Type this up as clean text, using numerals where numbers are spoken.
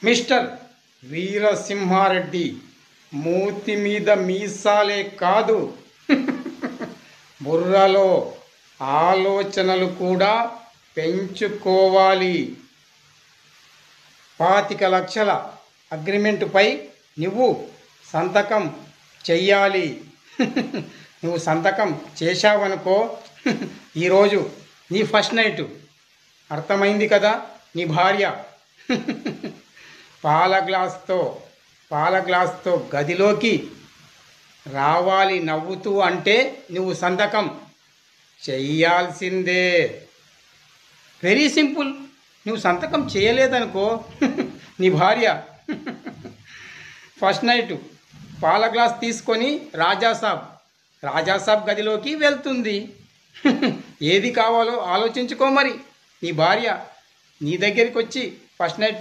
Mister Veera Simha Reddy మూతి మీద మీసాలే కాదు బుర్రలో ఆలోచనలు కూడా పెంచుకోవాలి. 25 లక్షల అగ్రిమెంటుపై నువ్వు సంతకం చెయ్యాలి. నువ్వు సంతకం చేశావనుకో ఈరోజు నీ ఫస్ట్ నైట్. అర్థమైంది కదా? నీ భార్య పాల గ్లాస్తో గదిలోకి రావాలి నవ్వుతూ అంటే నువ్వు సంతకం చెయ్యాల్సిందే. Very simple. నువ్వు సంతకం చేయలేదనుకో నీ భార్య ఫస్ట్ నైట్ పాల గ్లాస్ తీసుకొని రాజాసాబ్ గదిలోకి వెళ్తుంది. ఏది కావాలో ఆలోచించుకో. మరి నీ భార్య నీ దగ్గరికి వచ్చి ఫస్ట్ నైట్